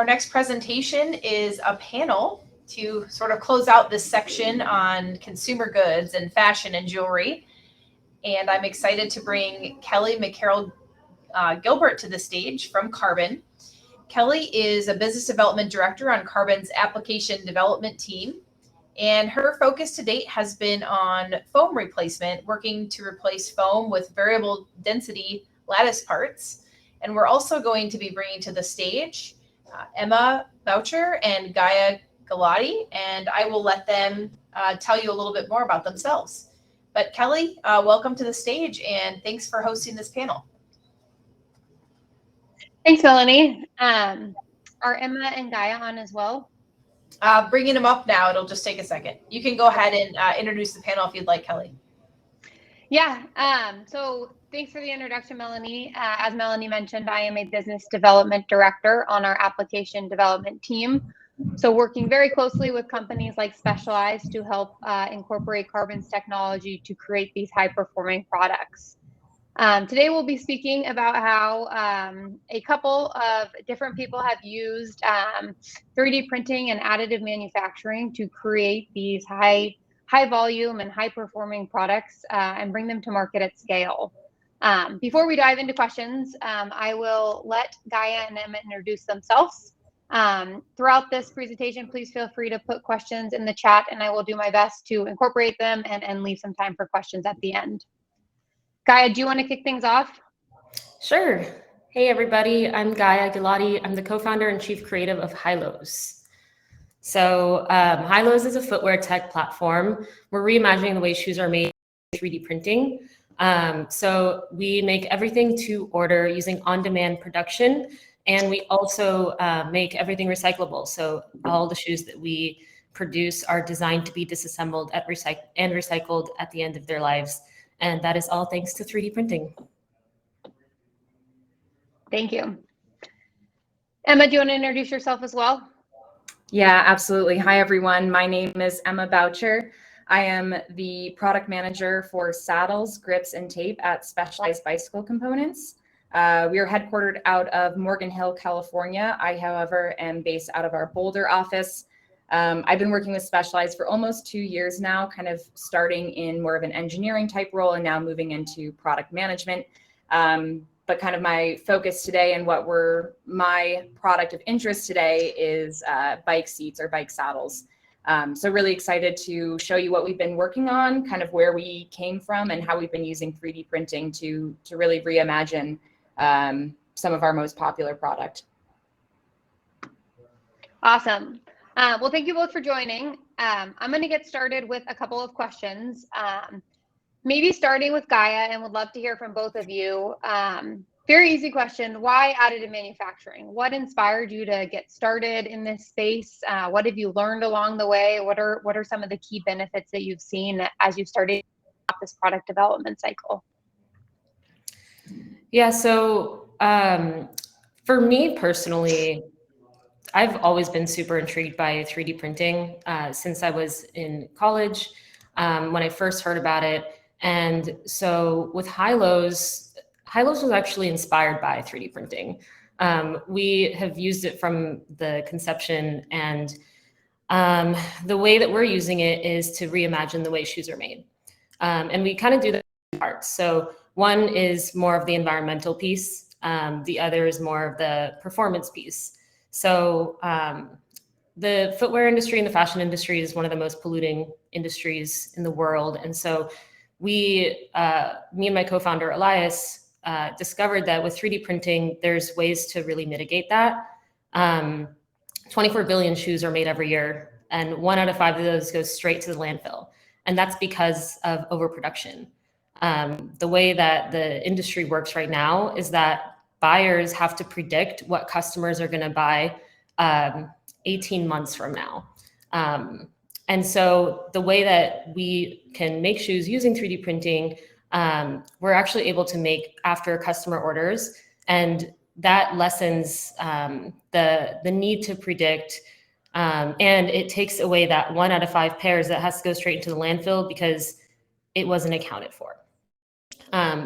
Our next presentation is a panel to sort of close out this section on consumer goods and fashion and jewelry. And I'm excited to bring Kelly McCarroll Gilbert to the stage from Carbon. Kelly is a business development director on Carbon's application development team. And her focus to date has been on foam replacement, working to replace foam with variable density lattice parts. And we're also going to be bringing to the stage Emma Boucher and Gaia Galati, and I will let them tell you a little bit more about themselves. But Kelly, welcome to the stage, and thanks for hosting this panel. Thanks, Melanie. Are Emma and Gaia on as well? Bringing them up now. It'll just take a second. You can go ahead and introduce the panel if you'd like, Kelly. Yeah, so thanks for the introduction, Melanie. As Melanie mentioned, I am a business development director on our application development team. So working very closely with companies like Specialized to help incorporate Carbon's technology to create these high-performing products. Today we'll be speaking about how a couple of different people have used 3D printing and additive manufacturing to create these high volume and high performing products and bring them to market at scale. Before we dive into questions, I will let Gaia and Emma introduce themselves. Throughout this presentation, please feel free to put questions in the chat and I will do my best to incorporate them and leave some time for questions at the end. Gaia, do you want to kick things off? Sure. Hey, everybody. I'm Gaia Galati. I'm the co-founder and chief creative of Hilos. So Hilos is a footwear tech platform. We're reimagining the way shoes are made with 3D printing. So we make everything to order using on-demand production. And we also make everything recyclable. So all the shoes that we produce are designed to be disassembled and recycled at the end of their lives. And that is all thanks to 3D printing. Thank you. Emma, do you want to introduce yourself as well? Yeah, absolutely. Hi, everyone. My name is Emma Boucher. I am the product manager for saddles, grips, and tape at Specialized Bicycle Components. We are headquartered out of Morgan Hill, California. I, however, am based out of our Boulder office. I've been working with Specialized for almost 2 years now, kind of starting in more of an engineering type role and now moving into product management. But kind of my focus today and my product of interest today is bike seats or bike saddles. So really excited to show you what we've been working on, kind of where we came from and how we've been using 3D printing to really reimagine some of our most popular product. Awesome. Well, thank you both for joining. I'm going to get started with a couple of questions. Maybe starting with Gaia, and would love to hear from both of you. Very easy question. Why additive manufacturing? What inspired you to get started in this space? What have you learned along the way? What are some of the key benefits that you've seen as you started this product development cycle? Yeah, so for me personally, I've always been super intrigued by 3D printing since I was in college when I first heard about it. And so with Hilos was actually inspired by 3D printing. We have used it from the conception, and the way that we're using it is to reimagine the way shoes are made. And we kind of do that in parts. So one is more of the environmental piece. The other is more of the performance piece. So the footwear industry and the fashion industry is one of the most polluting industries in the world. And so me and my co-founder, Elias, discovered that with 3D printing, there's ways to really mitigate that. 24 billion shoes are made every year, and 1 out of 5 of those goes straight to the landfill. And that's because of overproduction. The way that the industry works right now is that buyers have to predict what customers are going to buy 18 months from now. And so the way that we can make shoes using 3D printing, we're actually able to make after customer orders, and that lessens the need to predict, and it takes away that 1 out of 5 pairs that has to go straight into the landfill because it wasn't accounted for.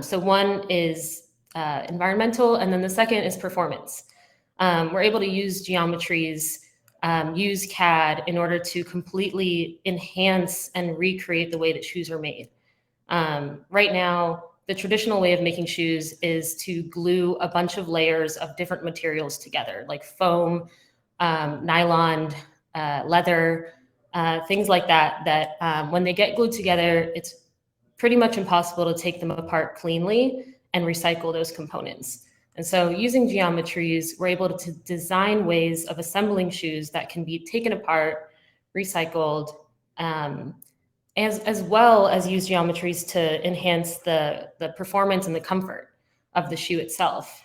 So one is environmental, and then the second is performance. we're able to use geometries, use CAD in order to completely enhance and recreate the way that shoes are made. Right now, the traditional way of making shoes is to glue a bunch of layers of different materials together, like foam, nylon, leather, things like that, that when they get glued together, it's pretty much impossible to take them apart cleanly and recycle those components. And so using geometries, we're able to design ways of assembling shoes that can be taken apart, recycled, as well as use geometries to enhance the performance and the comfort of the shoe itself.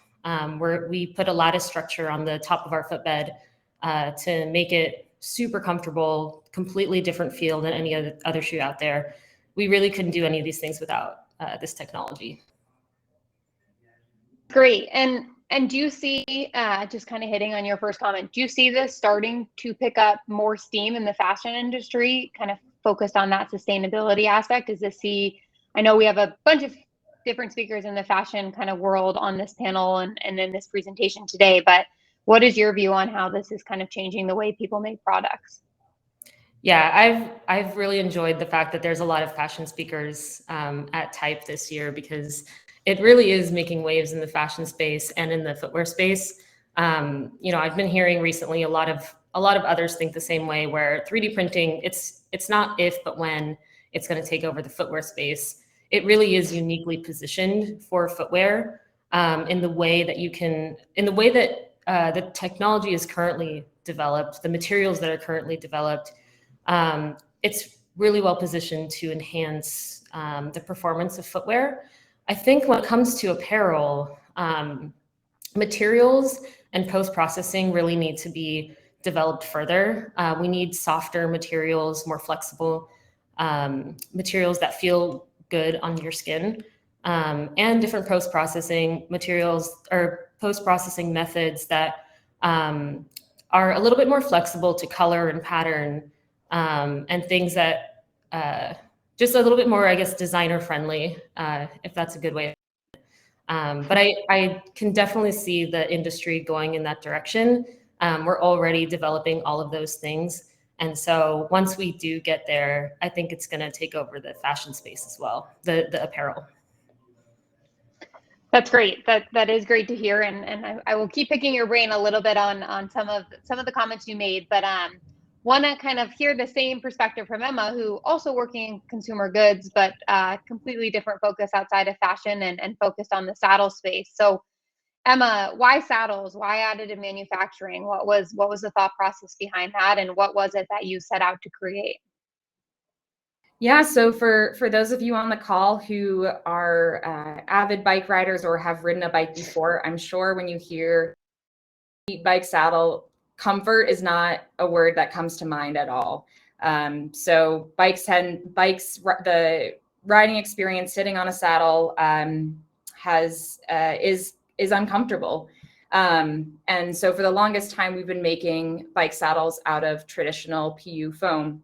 Where we put a lattice structure on the top of our footbed to make it super comfortable, completely different feel than any other shoe out there. We really couldn't do any of these things without this technology. Great. And do you see, just kind of hitting on your first comment, do you see this starting to pick up more steam in the fashion industry, kind of focused on that sustainability aspect? I know we have a bunch of different speakers in the fashion kind of world on this panel and in this presentation today, but what is your view on how this is kind of changing the way people make products? Yeah, I've really enjoyed the fact that there's a lot of fashion speakers at TIPE this year, because it really is making waves in the fashion space and in the footwear space. I've been hearing recently a lot of others think the same way, where 3D printing, it's not if, but when it's going to take over the footwear space. It really is uniquely positioned for footwear in the way that the technology is currently developed, the materials that are currently developed. It's really well positioned to enhance the performance of footwear. I think when it comes to apparel, materials and post-processing really need to be developed further. We need softer materials, more flexible materials that feel good on your skin, and different post-processing materials or post-processing methods that are a little bit more flexible to color and pattern, and things that just a little bit more, I guess, designer friendly, if that's a good way. But I can definitely see the industry going in that direction. We're already developing all of those things. And so once we do get there, I think it's going to take over the fashion space as well, the apparel. That's great. That is great to hear, and I will keep picking your brain a little bit on some of the comments you made, but want to kind of hear the same perspective from Emma, who also working in consumer goods, but completely different focus outside of fashion and focused on the saddle space. So Emma, why saddles? Why additive manufacturing? What was the thought process behind that, and what was it that you set out to create? Yeah, so for those of you on the call who are avid bike riders or have ridden a bike before, I'm sure when you hear bike saddle, comfort is not a word that comes to mind at all. So the riding experience sitting on a saddle is uncomfortable. And so for the longest time, we've been making bike saddles out of traditional PU foam,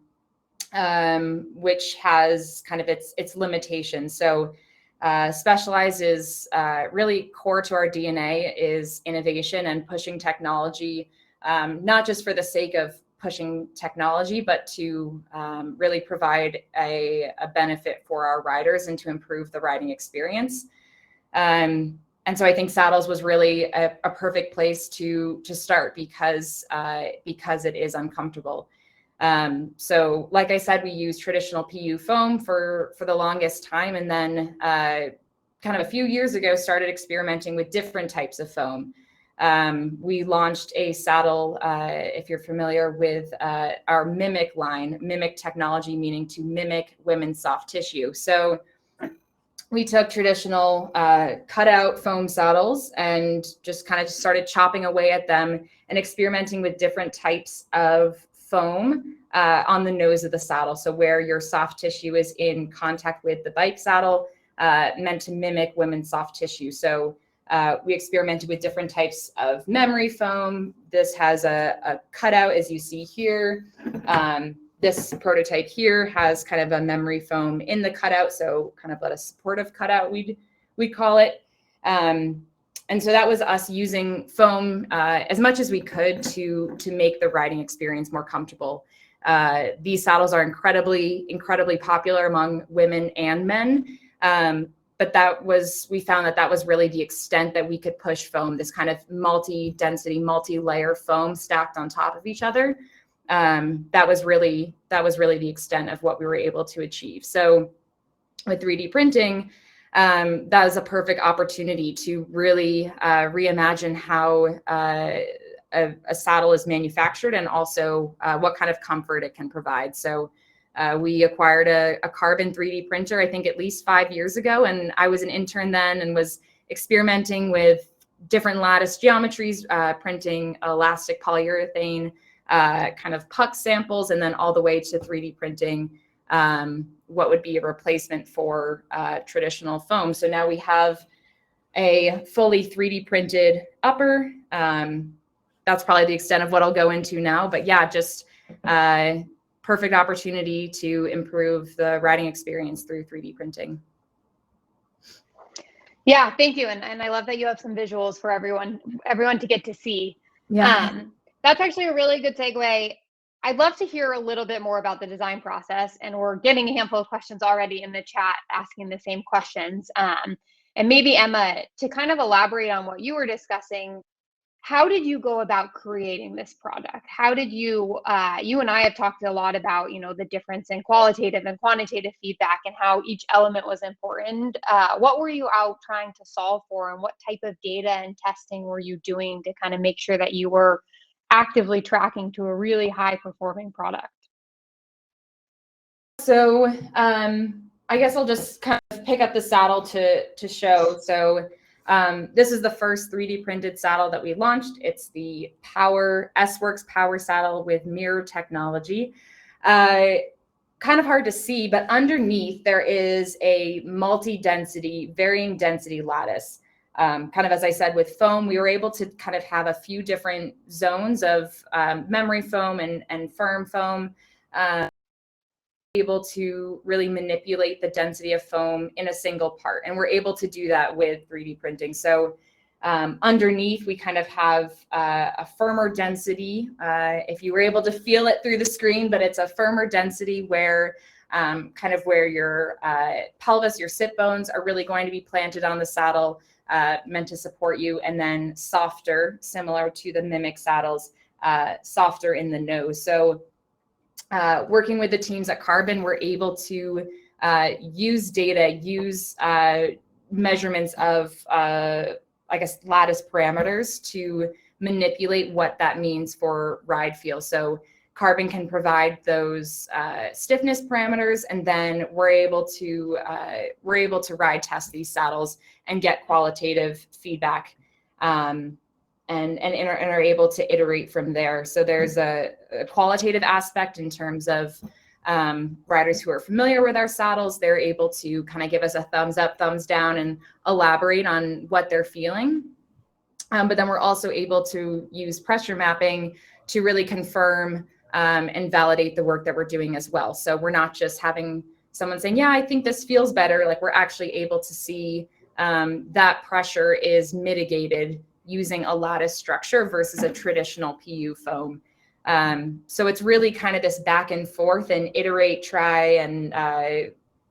which has kind of its limitations. So Specialized is really core to our DNA is innovation and pushing technology, not just for the sake of pushing technology, but to really provide a benefit for our riders and to improve the riding experience. And so I think saddles was really a perfect place to start because it is uncomfortable. So like I said, we use traditional PU foam for the longest time, and then kind of a few years ago started experimenting with different types of foam. We launched a saddle, if you're familiar with our Mimic line, Mimic technology, meaning to mimic women's soft tissue. So we took traditional cutout foam saddles and just kind of started chopping away at them and experimenting with different types of foam on the nose of the saddle. So where your soft tissue is in contact with the bike saddle, meant to mimic women's soft tissue. So we experimented with different types of memory foam. This has a cutout, as you see here. This prototype here has kind of a memory foam in the cutout, so kind of a supportive cutout, we'd call it. and so that was us using foam as much as we could to make the riding experience more comfortable. These saddles are incredibly popular among women and men. But we found that was really the extent that we could push foam, this kind of multi-density, multi-layer foam stacked on top of each other. That was really the extent of what we were able to achieve. So with 3D printing, that was a perfect opportunity to really reimagine how a saddle is manufactured, and also what kind of comfort it can provide. So we acquired a carbon 3D printer, I think at least 5 years ago. And I was an intern then and was experimenting with different lattice geometries, printing elastic polyurethane, kind of puck samples, and then all the way to 3D printing what would be a replacement for traditional foam. So now we have a fully 3D printed upper. That's probably the extent of what I'll go into now. But yeah, just perfect opportunity to improve the riding experience through 3D printing. Yeah, thank you. And I love that you have some visuals for everyone to get to see. Yeah. That's actually a really good segue. I'd love to hear a little bit more about the design process, and we're getting a handful of questions already in the chat asking the same questions. And maybe Emma, to kind of elaborate on what you were discussing, how did you go about creating this product? How did you and I have talked a lot about, the difference in qualitative and quantitative feedback and how each element was important. What were you out trying to solve for, and what type of data and testing were you doing to kind of make sure that you were actively tracking to a really high performing product? So I guess I'll just kind of pick up the saddle to show. So this is the first 3D printed saddle that we launched. It's the S-Works Power Saddle with mirror technology. Kind of hard to see, but underneath there is a multi-density, varying density lattice. Kind of as I said, with foam, we were able to kind of have a few different zones of memory foam and firm foam. Able to really manipulate the density of foam in a single part. And we're able to do that with 3D printing. So underneath, we kind of have a firmer density, if you were able to feel it through the screen, but it's a firmer density where kind of where your pelvis, your sit bones are really going to be planted on the saddle, meant to support you, and then softer, similar to the Mimic saddles, softer in the nose. So working with the teams at Carbon, we're able to use data, use measurements of, I guess, lattice parameters to manipulate what that means for ride feel. So Carbon can provide those stiffness parameters, and then we're able to ride test these saddles and get qualitative feedback. And are able to iterate from there. So there's a qualitative aspect in terms of riders who are familiar with our saddles. They're able to kind of give us a thumbs up, thumbs down, and elaborate on what they're feeling. But then we're also able to use pressure mapping to really confirm and validate the work that we're doing as well. So we're not just having someone saying, yeah, I think this feels better. Like, we're actually able to see that pressure is mitigated using a lattice structure versus a traditional PU foam. So it's really kind of this back and forth and iterate, try, and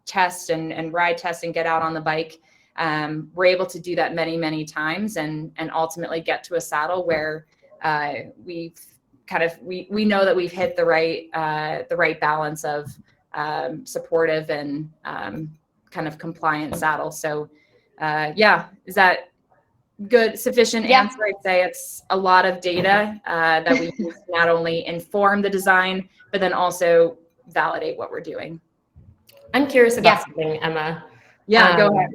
test and ride test and get out on the bike. We're able to do that many, many times, and ultimately get to a saddle where we know that we've hit the right balance of supportive and kind of compliant saddle. So yeah, is that good, sufficient answer? I'd say it's a lot of data that we use to not only inform the design, but then also validate what we're doing. I'm curious about something, Emma. Yeah, go ahead.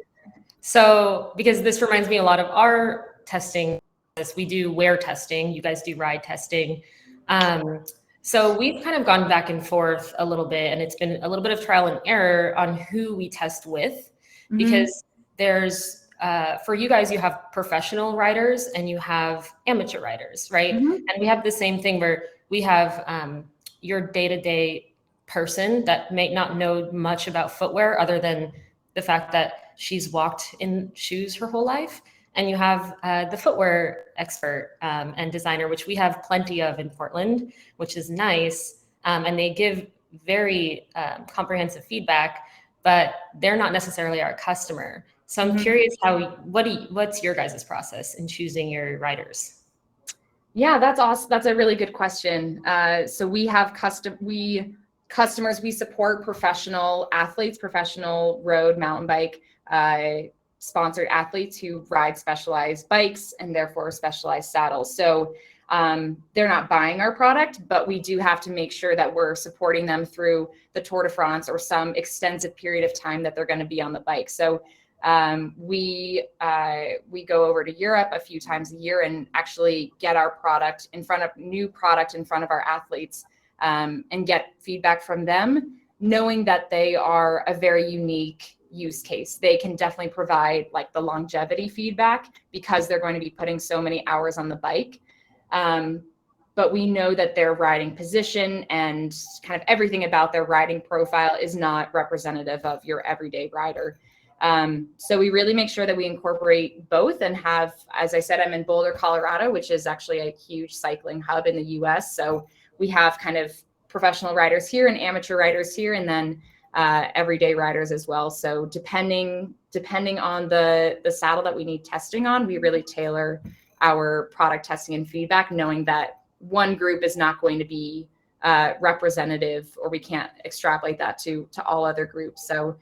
So, because this reminds me a lot of our testing. We do wear testing. You guys do ride testing. So we've kind of gone back and forth a little bit, and it's been a little bit of trial and error on who we test with, because there's for you guys, you have professional riders and you have amateur riders, right? And we have the same thing where we have your day-to-day person that may not know much about footwear other than the fact that she's walked in shoes her whole life. and you have the footwear expert and designer, which we have plenty of in Portland, which is nice. And they give very comprehensive feedback, but they're not necessarily our customer. So I'm curious what's your guys' process in choosing your riders? Yeah, that's awesome. That's a really good question. So we have customers, we support professional athletes, professional road mountain bike sponsored athletes who ride specialized bikes and therefore specialized saddles. So they're not buying our product, but we do have to make sure that we're supporting them through the Tour de France or some extensive period of time that they're going to be on the bike. So we go over to Europe a few times a year and actually get our new product in front of our athletes and get feedback from them, knowing that they are a very unique use case. They can definitely provide like the longevity feedback because they're going to be putting so many hours on the bike. But we know that their riding position and kind of everything about their riding profile is not representative of your everyday rider. So we really make sure that we incorporate both and have, as I said, I'm in Boulder, Colorado, which is actually a huge cycling hub in the US. So we have kind of professional riders here and amateur riders here, and then everyday riders as well. So depending on the saddle that we need testing on, we really tailor our product testing and feedback, knowing that one group is not going to be representative, or we can't extrapolate that to all other groups. So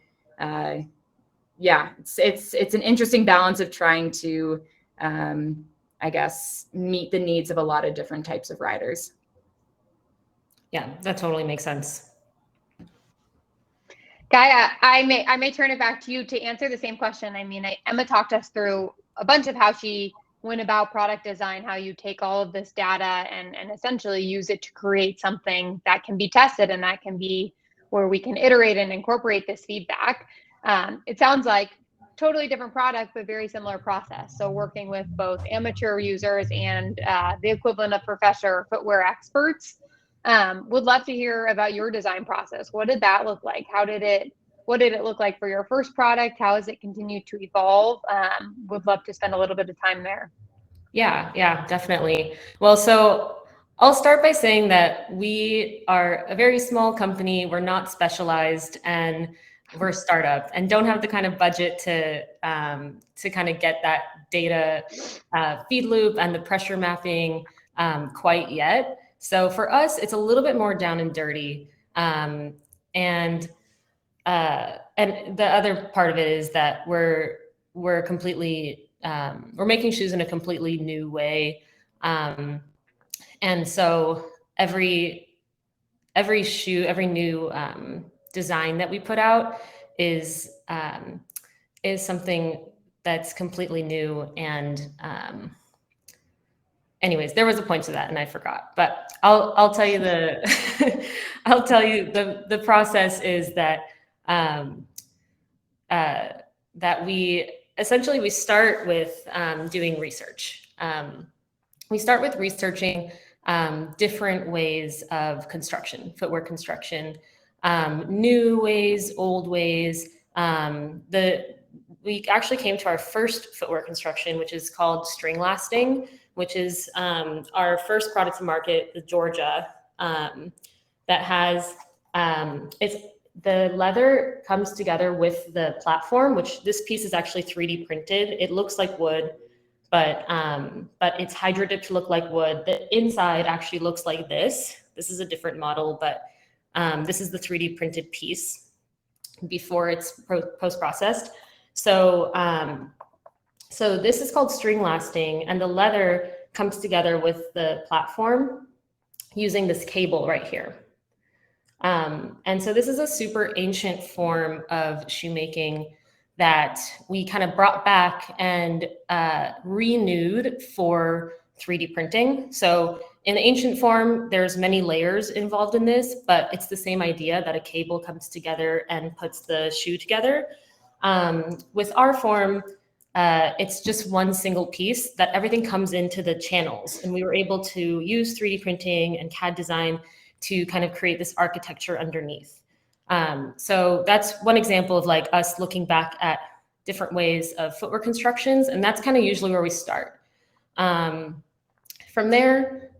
yeah, it's an interesting balance of trying to, I guess, meet the needs of a lot of different types of riders. Yeah, that totally makes sense. Gaia, I may turn it back to you to answer the same question. I mean, Emma talked us through a bunch of how she went about product design, how you take all of this data and essentially use it to create something that can be tested and that can be where we can iterate and incorporate this feedback. It sounds like totally different product, but very similar process. So working with both amateur users and the equivalent of professor footwear experts. Would love to hear about your design process. What did that look like? What did it look like for your first product? How has it continued to evolve? Would love to spend a little bit of time there. Yeah, definitely. Well, so I'll start by saying that we are a very small company. We're not specialized, and we're a startup and don't have the kind of budget to kind of get that data feed loop and the pressure mapping quite yet. So for us, it's a little bit more down and dirty. And the other part of it is that we're completely we're making shoes in a completely new way. And so every new design that we put out is something that's completely new. And anyways, there was a point to that and I forgot, but I'll tell you the process is that that we start with doing research. We start with researching different ways of construction, footwear construction, new ways, old ways. We actually came to our first footwear construction, which is called string lasting, which is our first product to market, the Georgia, that has, the leather comes together with the platform, which this piece is actually 3D printed. It looks like wood, but it's hydro dipped to look like wood. The inside actually looks like this. This is a different model, but this is the 3D printed piece before it's post-processed. So this is called string lasting, and the leather comes together with the platform using this cable right here. And so this is a super ancient form of shoemaking that we kind of brought back and renewed for 3D printing. So in the ancient form, there's many layers involved in this, but it's the same idea that a cable comes together and puts the shoe together. With our form, it's just one single piece that everything comes into the channels. And we were able to use 3D printing and CAD design to kind of create this architecture underneath. So that's one example of like us looking back at different ways of footwear constructions. And that's kind of usually where we start. From there,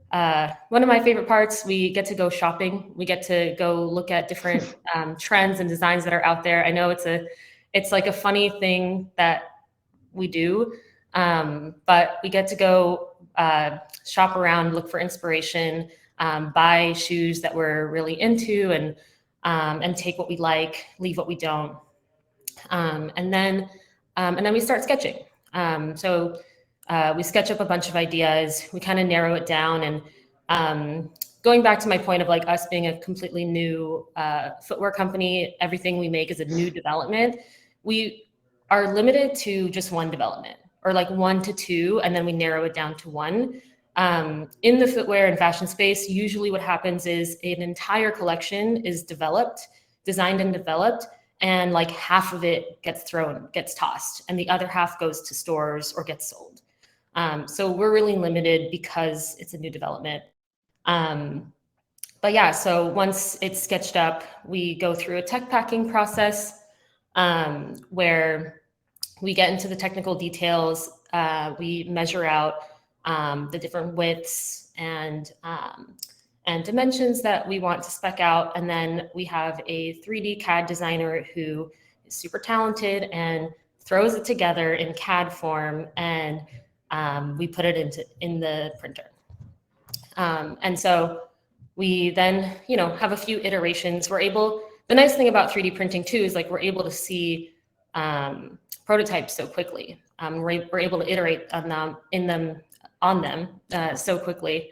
one of my favorite parts, we get to go shopping. We get to go look at different trends and designs that are out there. I know it's like a funny thing that we do, but we get to go shop around, look for inspiration, buy shoes that we're really into, and take what we like, leave what we don't, and then we start sketching. We sketch up a bunch of ideas. We kind of narrow it down, and going back to my point of like us being a completely new footwear company, everything we make is a new development. We are limited to just one development, or like 1 to 2, and then we narrow it down to 1. In the footwear and fashion space, usually what happens is an entire collection is designed and developed, and like half of it gets tossed, and the other half goes to stores or gets sold. So we're really limited because it's a new development. But yeah, so once it's sketched up, we go through a tech packing process, where we get into the technical details. We measure out the different widths and dimensions that we want to spec out. And then we have a 3D CAD designer who is super talented and throws it together in CAD form, and we put it in the printer. And so we then, have a few iterations. The nice thing about 3D printing too is like we're able to see prototypes so quickly. We're able to iterate on them so quickly.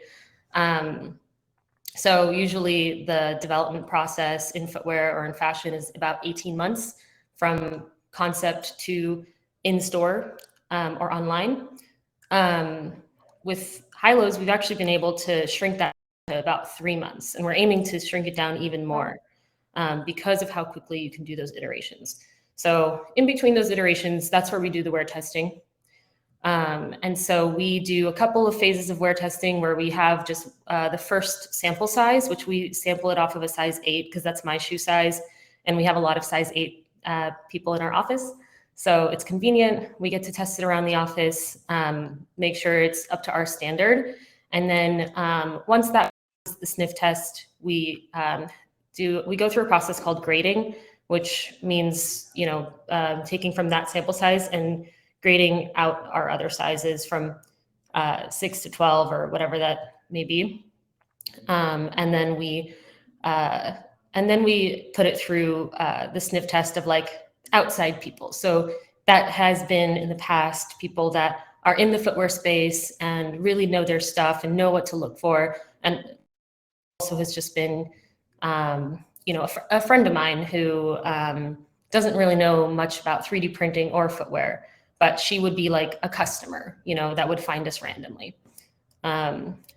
So usually the development process in footwear or in fashion is about 18 months from concept to in-store or online. With Hilos, we've actually been able to shrink that to about 3 months, and we're aiming to shrink it down even more because of how quickly you can do those iterations. So in between those iterations, that's where we do the wear testing. And so we do a couple of phases of wear testing where we have just the first sample size, which we sample it off of a size 8 because that's my shoe size. And we have a lot of size 8 people in our office. So it's convenient. We get to test it around the office, make sure it's up to our standard. And then once that is the sniff test, we go through a process called grading, which means, taking from that sample size and grading out our other sizes from 6 to 12 or whatever that may be. And then we put it through the sniff test of like outside people. So that has been in the past people that are in the footwear space and really know their stuff and know what to look for. And also has just been, a friend of mine who doesn't really know much about 3D printing or footwear, but she would be like a customer, that would find us randomly.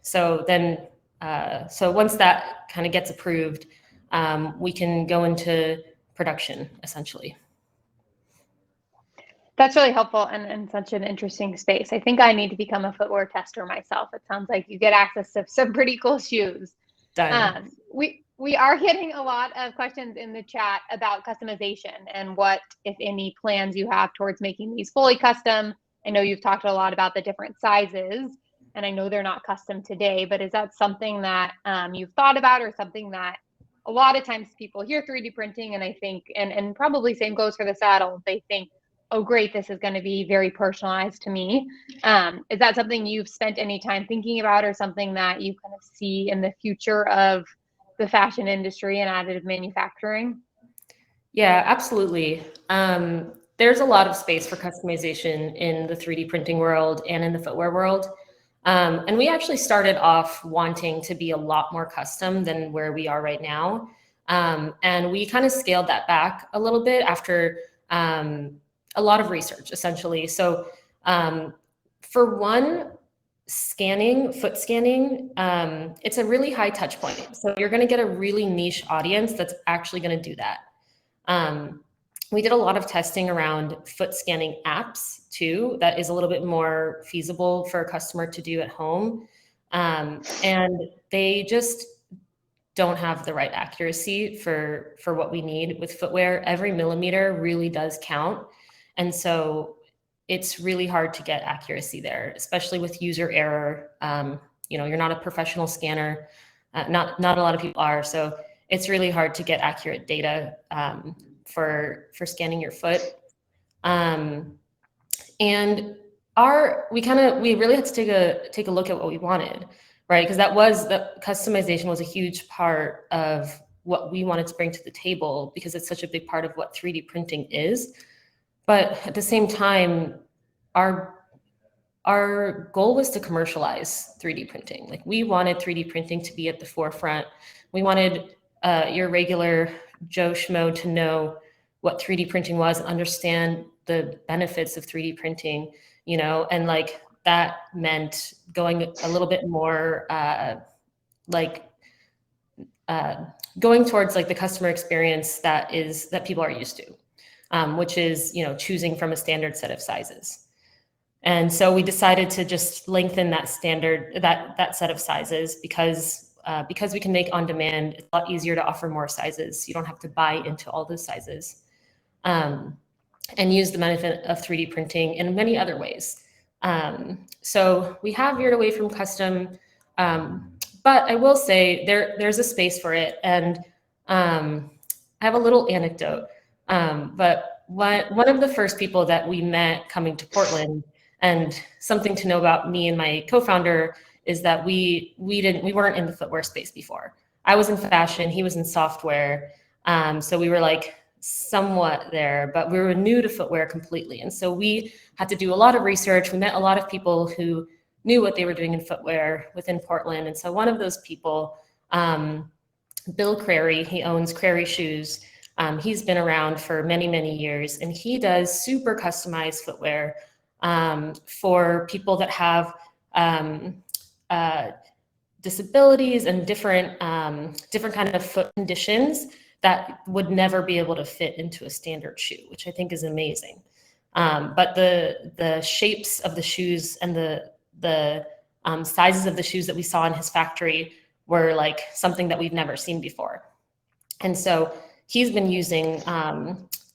So once that kind of gets approved, we can go into production essentially. That's really helpful and such an interesting space. I think I need to become a footwear tester myself. It sounds like you get access to some pretty cool shoes. We are getting a lot of questions in the chat about customization and what, if any, plans you have towards making these fully custom. I know you've talked a lot about the different sizes, and I know they're not custom today, but is that something that you've thought about, or something that a lot of times people hear 3D printing and I think, and probably same goes for the saddle, they think, oh great, this is going to be very personalized to me. Is that something you've spent any time thinking about, or something that you kind of see in the future of the fashion industry and additive manufacturing? Yeah, absolutely. There's a lot of space for customization in the 3D printing world and in the footwear world. And we actually started off wanting to be a lot more custom than where we are right now. And we kind of scaled that back a little bit after a lot of research, essentially. So for one, foot scanning, it's a really high touch point. So you're going to get a really niche audience that's actually going to do that. We did a lot of testing around foot scanning apps too. That is a little bit more feasible for a customer to do at home. And they just don't have the right accuracy for what we need with footwear. Every millimeter really does count. And so it's really hard to get accuracy there, especially with user error. You're not a professional scanner. Not a lot of people are. So it's really hard to get accurate data for scanning your foot. And we really had to take a look at what we wanted, right? Because the customization was a huge part of what we wanted to bring to the table, because it's such a big part of what 3D printing is. But at the same time, our goal was to commercialize 3D printing. Like, we wanted 3D printing to be at the forefront. We wanted your regular Joe Schmo to know what 3D printing was and understand the benefits of 3D printing, and like that meant going a little bit more going towards like the customer experience that people are used to, which is, choosing from a standard set of sizes. And so we decided to just lengthen that set of sizes because we can make on demand. It's a lot easier to offer more sizes. You don't have to buy into all those sizes, and use the benefit of 3D printing in many other ways. So we have veered away from custom, but I will say there's a space for it. And I have a little anecdote, but one of the first people that we met coming to Portland, and something to know about me and my co-founder, is that we weren't in the footwear space before. I was in fashion, he was in software. So we were like somewhat there, but we were new to footwear completely. And so we had to do a lot of research. We met a lot of people who knew what they were doing in footwear within Portland. And so one of those people, Bill Crary, he owns Crary Shoes. He's been around for many, many years, and he does super customized footwear for people that have disabilities and different kind of foot conditions that would never be able to fit into a standard shoe, which I think is amazing. But the shapes of the shoes and the sizes of the shoes that we saw in his factory were like something that we've never seen before. And so he's been using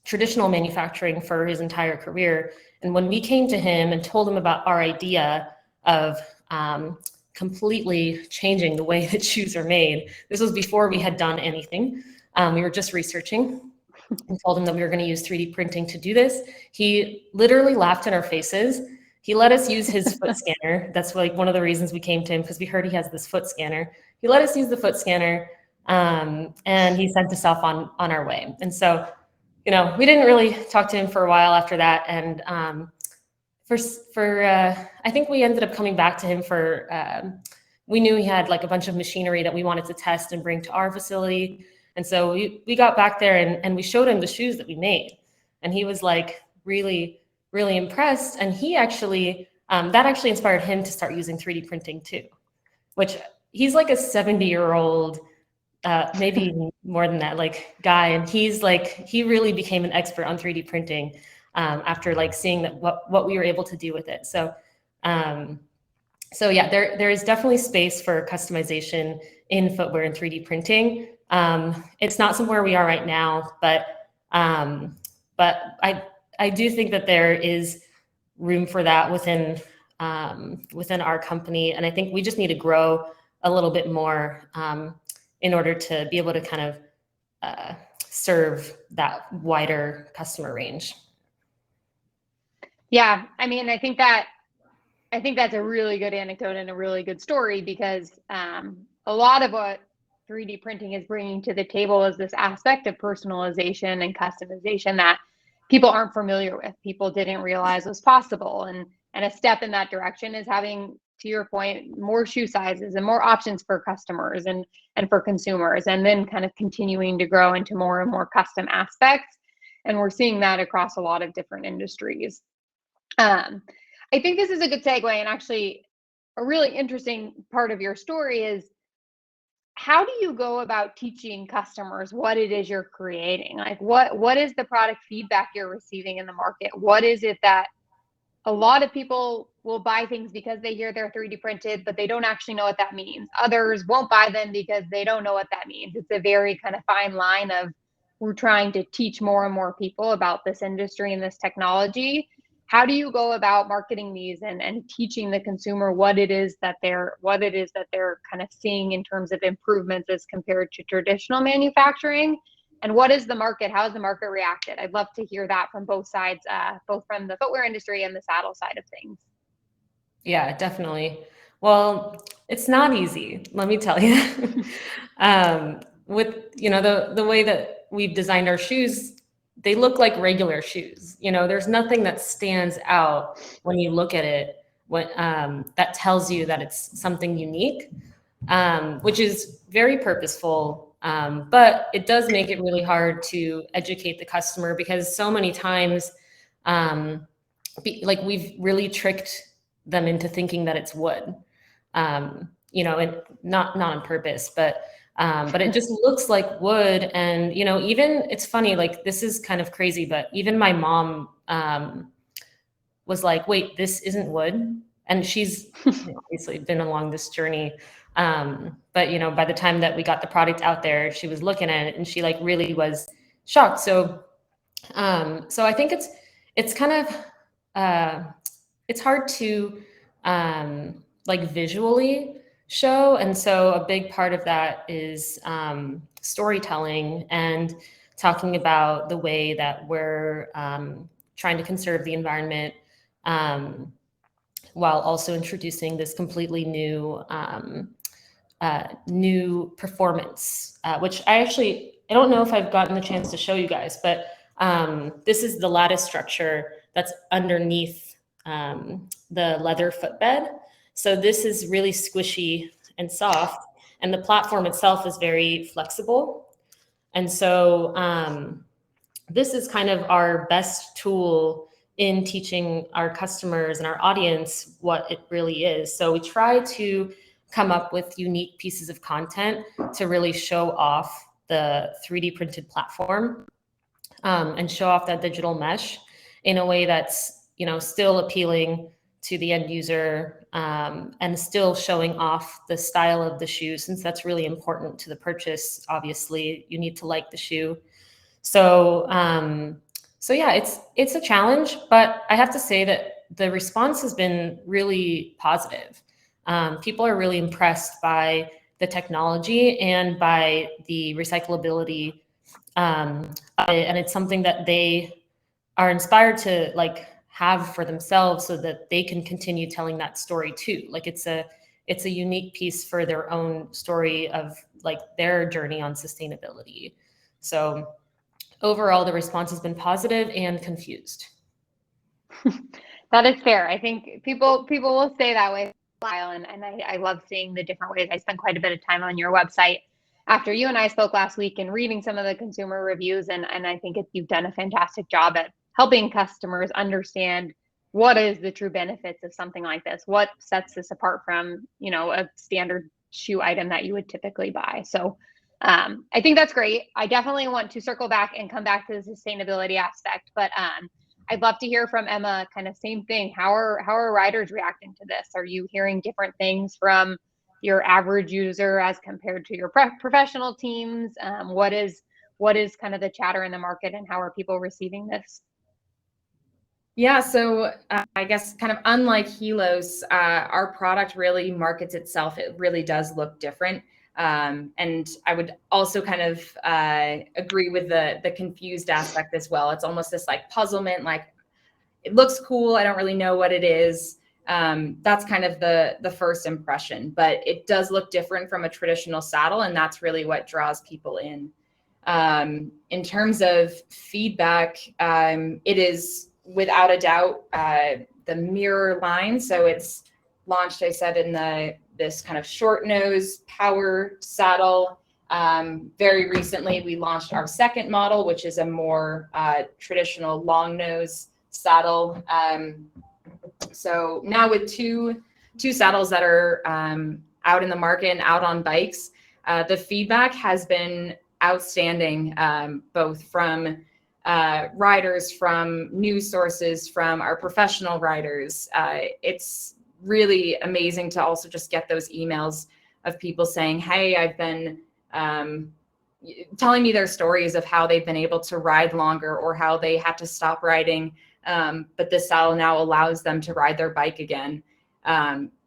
traditional manufacturing for his entire career. And when we came to him and told him about our idea of completely changing the way that shoes are made, this was before we had done anything. We were just researching, and told him that we were going to use 3D printing to do this. He literally laughed in our faces. He let us use his foot scanner. That's like one of the reasons we came to him, because we heard he has this foot scanner. He let us use the foot scanner, and he sent us off on our way. And so, we didn't really talk to him for a while after that. And I think we ended up coming back to him we knew he had like a bunch of machinery that we wanted to test and bring to our facility. And so we got back there and we showed him the shoes that we made. And he was like really, really impressed. And he actually, that actually inspired him to start using 3D printing too, which he's like a 70-year-old, maybe even more than that, like guy. And he really became an expert on 3D printing after like seeing that what we were able to do with it. So yeah, there is definitely space for customization in footwear and 3D printing. It's not somewhere we are right now, but I do think that there is room for that within our company. And I think we just need to grow a little bit more in order to be able to kind of serve that wider customer range. Yeah, I mean, I think that's a really good anecdote and a really good story, because a lot of what 3D printing is bringing to the table is this aspect of personalization and customization that people aren't familiar with. People didn't realize was possible. And a step in that direction is having, to your point, more shoe sizes and more options for customers and for consumers, and then kind of continuing to grow into more and more custom aspects. And we're seeing that across a lot of different industries. I think this is a good segue, and actually a really interesting part of your story is, how do you go about teaching customers what it is you're creating? Like what is the product feedback you're receiving in the market? What is it that a lot of people will buy things because they hear they're 3D printed, but they don't actually know what that means. Others won't buy them because they don't know what that means. It's a very kind of fine line of we're trying to teach more and more people about this industry and this technology. How do you go about marketing these and teaching the consumer what it is that they're kind of seeing in terms of improvements as compared to traditional manufacturing? And what is the market? How has the market reacted? I'd love to hear that from both sides, both from the footwear industry and the saddle side of things. Yeah, definitely. Well, it's not easy, let me tell you. With, you know, the way that we've designed our shoes, they look like regular shoes. You know, there's nothing that stands out when you look at it, what that tells you that it's something unique, which is very purposeful. But it does make it really hard to educate the customer, because so many times, like, we've really tricked them into thinking that it's wood, you know, and not on purpose, but it just looks like wood. And, you know, even, it's funny, like, this is kind of crazy, but even my mom was like, wait, this isn't wood. And she's obviously been along this journey. But, you know, by the time that we got the product out there, she was looking at it and she like really was shocked. So I think it's kind of, it's hard to like visually show. And so a big part of that is storytelling and talking about the way that we're trying to conserve the environment, while also introducing this completely new new performance, which I don't know if I've gotten the chance to show you guys, but this is the lattice structure that's underneath the leather footbed. So this is really squishy and soft, and the platform itself is very flexible. And so this is kind of our best tool in teaching our customers and our audience what it really is. So we try to come up with unique pieces of content to really show off the 3D printed platform, and show off that digital mesh in a way that's, you know, still appealing to the end user, and still showing off the style of the shoe, since that's really important to the purchase. Obviously, you need to like the shoe. So, so yeah, it's a challenge, but I have to say that the response has been really positive. People are really impressed by the technology and by the recyclability, and it's something that they are inspired to like have for themselves, so that they can continue telling that story too. Like, it's a unique piece for their own story of like their journey on sustainability. So overall, the response has been positive and confused. That is fair. I think people will say that way for a while, and I love seeing the different ways. I spent quite a bit of time on your website after you and I spoke last week and reading some of the consumer reviews, and I think you've done a fantastic job at helping customers understand what is the true benefits of something like this, what sets this apart from, you know, a standard shoe item that you would typically buy. So I think that's great. I definitely want to circle back and come back to the sustainability aspect, but I'd love to hear from Emma, kind of same thing. How are riders reacting to this? Are you hearing different things from your average user as compared to your professional teams? What is kind of the chatter in the market, and how are people receiving this? Yeah, so I guess kind of unlike Hilos, our product really markets itself. It really does look different. And I would also kind of agree with the confused aspect as well. It's almost this like puzzlement, like it looks cool, I don't really know what it is. That's kind of the first impression, but it does look different from a traditional saddle, and that's really what draws people in. In terms of feedback, it is without a doubt the mirror line. So it's launched, I said, in this kind of short nose power saddle. Very recently, we launched our second model, which is a more traditional long nose saddle. So now with two saddles that are out in the market and out on bikes, the feedback has been outstanding, both from riders, from news sources, from our professional riders. It's really amazing to also just get those emails of people saying, hey, I've been telling me their stories of how they've been able to ride longer or how they had to stop riding. But this saddle now allows them to ride their bike again.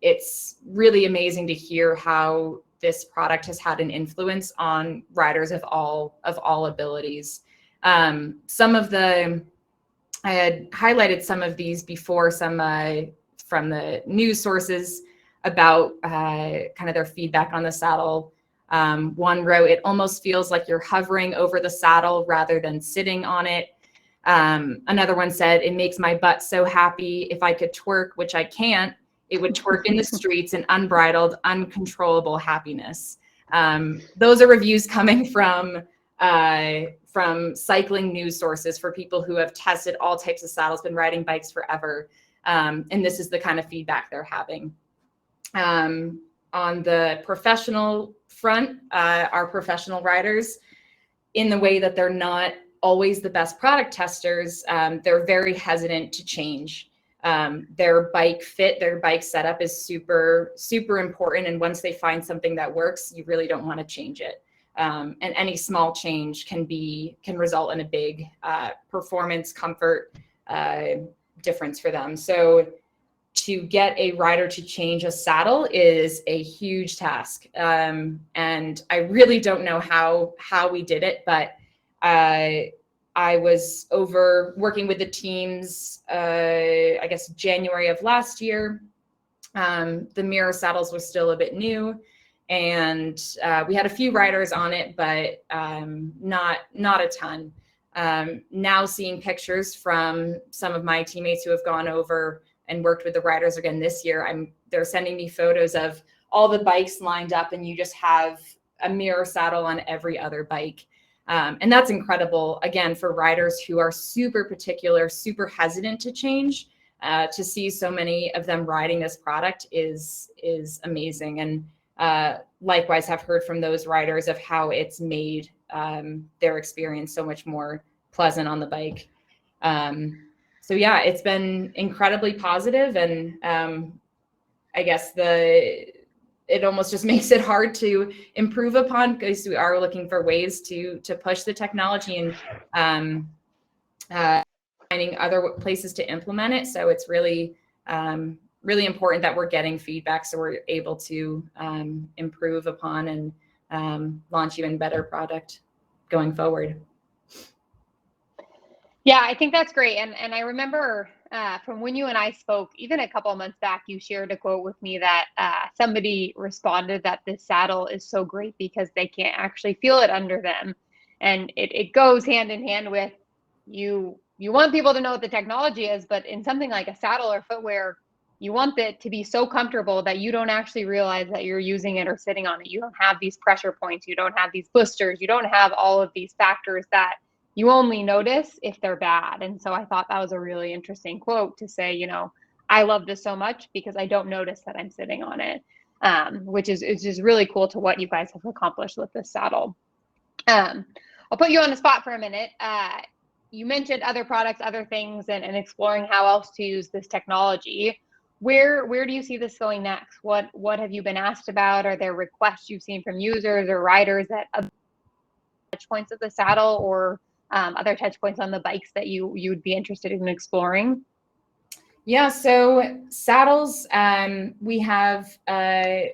It's really amazing to hear how this product has had an influence on riders of all abilities. I had highlighted some of these before, some from the news sources about kind of their feedback on the saddle. One wrote, "It almost feels like you're hovering over the saddle rather than sitting on it." Another one said, "It makes my butt so happy. If I could twerk, which I can't, it would twerk in the streets in unbridled, uncontrollable happiness." Those are reviews coming from cycling news sources for people who have tested all types of saddles, been riding bikes forever. And this is the kind of feedback they're having. On the professional front, our professional riders, in the way that they're not always the best product testers, they're very hesitant to change. Their bike fit, their bike setup is super, super important. And once they find something that works, you really don't want to change it. And any small change can result in a big performance, comfort difference for them. So to get a rider to change a saddle is a huge task. And I really don't know how we did it, but I was over working with the teams, I guess January of last year. The mirror saddles were still a bit new, and we had a few riders on it, but not a ton. Now seeing pictures from some of my teammates who have gone over and worked with the riders again this year, they're sending me photos of all the bikes lined up, and you just have a mirror saddle on every other bike. And that's incredible, again, for riders who are super particular, super hesitant to change. To see so many of them riding this product is amazing. And likewise, have heard from those riders of how it's made their experience so much more pleasant on the bike. So yeah, it's been incredibly positive, and I guess it almost just makes it hard to improve upon, because we are looking for ways to push the technology and finding other places to implement it. So it's really really important that we're getting feedback so we're able to improve upon and launch even better product going forward. Yeah, I think that's great. And I remember from when you and I spoke, even a couple of months back, you shared a quote with me that somebody responded that this saddle is so great because they can't actually feel it under them. And it goes hand in hand with you want people to know what the technology is, but in something like a saddle or footwear, you want it to be so comfortable that you don't actually realize that you're using it or sitting on it. You don't have these pressure points. You don't have these blisters. You don't have all of these factors that you only notice if they're bad. And so I thought that was a really interesting quote to say, I love this so much because I don't notice that I'm sitting on it, which is just really cool to what you guys have accomplished with this saddle. I'll put you on the spot for a minute. You mentioned other products, other things, and exploring how else to use this technology. Where do you see this going next? What have you been asked about? Are there requests you've seen from users or riders that touch points of the saddle, or other touch points on the bikes that you would be interested in exploring? Yeah, so saddles, we have a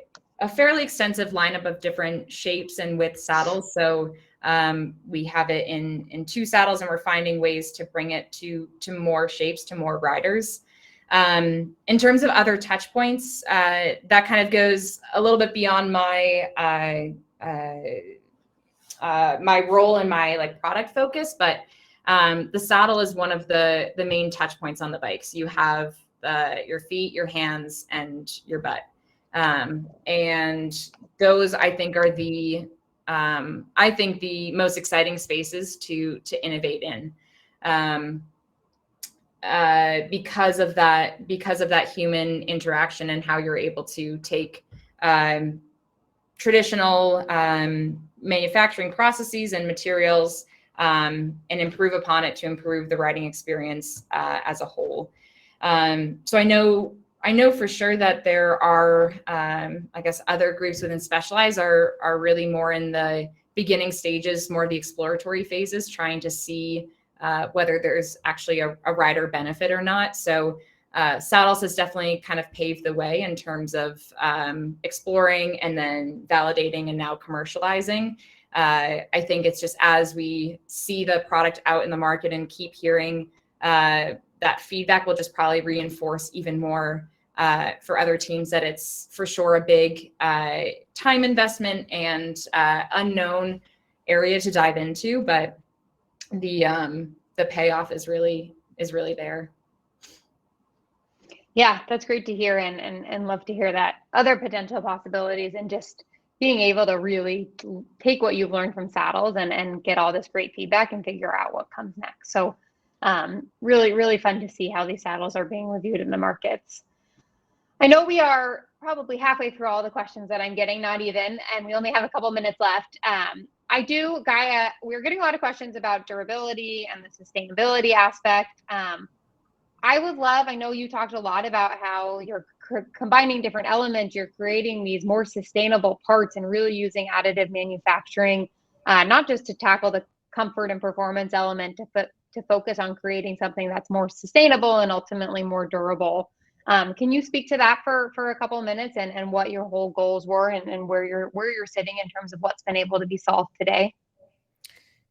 fairly extensive lineup of different shapes and width saddles. So we have it in 2 saddles, and we're finding ways to bring it to more shapes, to more riders. In terms of other touch points, that kind of goes a little bit beyond my my role and my product focus, but the saddle is one of the main touch points on the bike. So you have your feet, your hands, and your butt. And those, I think, are the most exciting spaces to innovate in, because of that human interaction and how you're able to take traditional manufacturing processes and materials and improve upon it to improve the riding experience as a whole. So I know for sure that there are, I guess, other groups within Specialized are really more in the beginning stages, more the exploratory phases, trying to see whether there's actually a rider benefit or not. So Saddles has definitely kind of paved the way in terms of exploring and then validating and now commercializing. I think it's just as we see the product out in the market and keep hearing that feedback will just probably reinforce even more for other teams that it's for sure a big time investment and unknown area to dive into, but the payoff is really there. Yeah, that's great to hear, and love to hear that other potential possibilities, and just being able to really take what you've learned from Saddles and get all this great feedback and figure out what comes next. So really fun to see how these saddles are being reviewed in the markets. I know we are probably halfway through all the questions that I'm getting, not even, and we only have a couple minutes left. Gaia, we're getting a lot of questions about durability and the sustainability aspect. I know you talked a lot about how you're combining different elements, you're creating these more sustainable parts and really using additive manufacturing, not just to tackle the comfort and performance element, to focus on creating something that's more sustainable and ultimately more durable. Can you speak to that for a couple of minutes, and what your whole goals were, and where you're sitting in terms of what's been able to be solved today?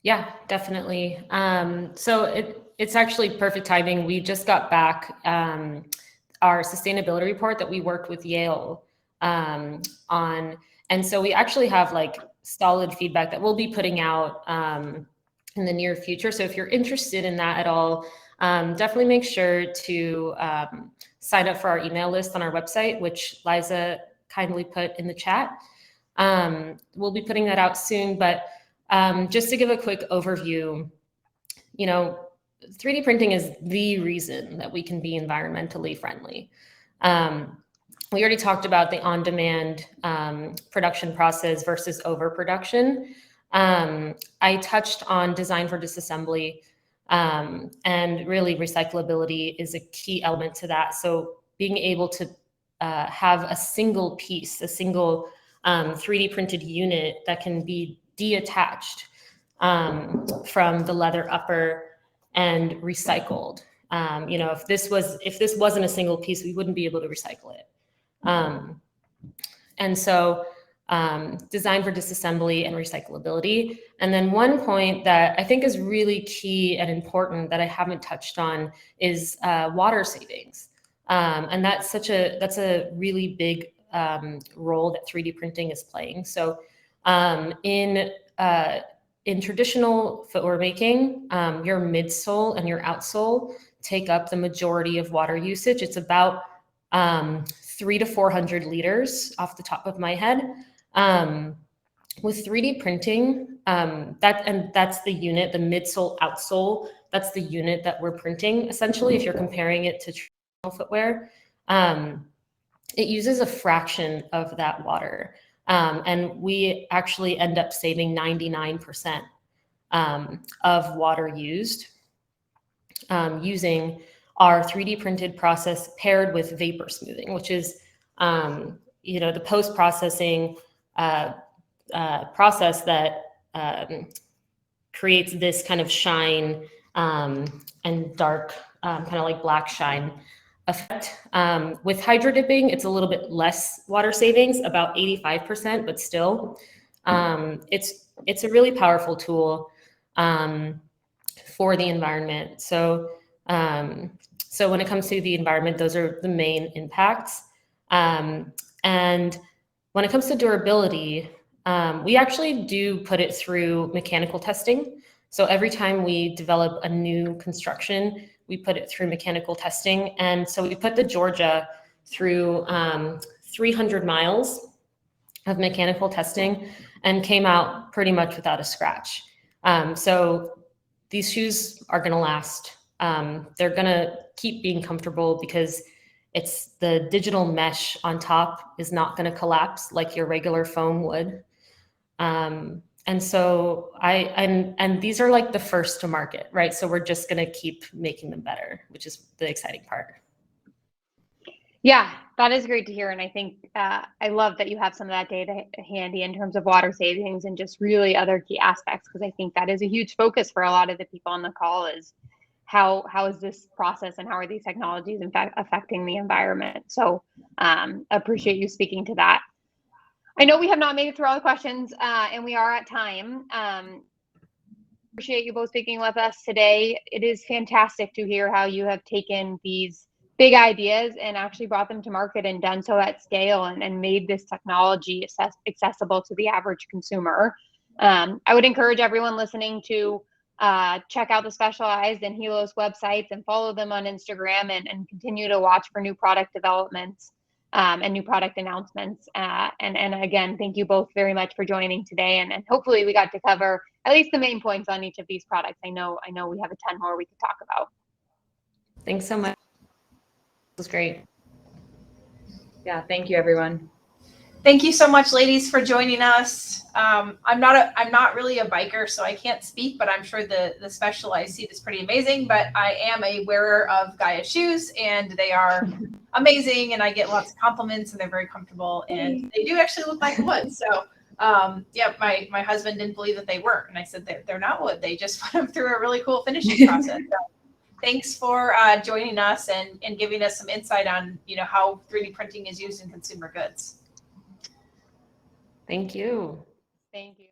Yeah, definitely. So it's actually perfect timing. We just got back our sustainability report that we worked with Yale on. And so we actually have like solid feedback that we'll be putting out in the near future. So if you're interested in that at all, definitely make sure to sign up for our email list on our website, which Liza kindly put in the chat. We'll be putting that out soon, but just to give a quick overview, 3D printing is the reason that we can be environmentally friendly. We already talked about the on-demand production process versus overproduction. I touched on design for disassembly, and really recyclability is a key element to that. So being able to have a single piece, a single 3D printed unit that can be detached from the leather upper and recycled. If this wasn't a single piece, we wouldn't be able to recycle it. And so design for disassembly and recyclability. And then one point that I think is really key and important that I haven't touched on is water savings. And that's a really big role that 3D printing is playing. So in traditional footwear making, your midsole and your outsole take up the majority of water usage. It's about 300 to 400 liters off the top of my head. With 3D printing, that's the unit, the midsole, outsole, that's the unit that we're printing. Essentially, if you're comparing it to traditional footwear, it uses a fraction of that water. And we actually end up saving 99% of water used using our 3D printed process paired with vapor smoothing, which is the post-processing process that creates this kind of shine and dark, kind of like black shine effect. With hydro dipping, it's a little bit less water savings, about 85%, but still, it's a really powerful tool for the environment. So when it comes to the environment, those are the main impacts. And when it comes to durability, we actually do put it through mechanical testing. So every time we develop a new construction, we put it through mechanical testing. And so we put the Georgia through 300 miles of mechanical testing and came out pretty much without a scratch. So these shoes are going to last. They're going to keep being comfortable because it's the digital mesh on top is not going to collapse like your regular foam would. And so and these are like the first to market, right? So we're just going to keep making them better, which is the exciting part. Yeah, that is great to hear. And I think I love that you have some of that data handy in terms of water savings and just really other key aspects, because I think that is a huge focus for a lot of the people on the call is how is this process and how are these technologies in fact affecting the environment. So appreciate you speaking to that. I know we have not made it through all the questions and we are at time. Appreciate you both speaking with us today. It is fantastic to hear how you have taken these big ideas and actually brought them to market and done so at scale and made this technology accessible to the average consumer. I would encourage everyone listening to check out the Specialized and Hilos websites and follow them on Instagram and continue to watch for new product developments and new product announcements. And again, thank you both very much for joining today. And hopefully we got to cover at least the main points on each of these products. I know we have a ton more we could talk about. Thanks so much. It was great. Yeah, thank you, everyone. Thank you so much, ladies, for joining us. I'm not really a biker, so I can't speak, but I'm sure the Specialized seat is pretty amazing. But I am a wearer of Gaia shoes, and they are amazing, and I get lots of compliments, and they're very comfortable, and they do actually look like wood. So yeah, my husband didn't believe that they weren't, and I said they're not wood. They just put them through a really cool finishing process. So thanks for joining us and giving us some insight on how 3D printing is used in consumer goods. Thank you. Thank you.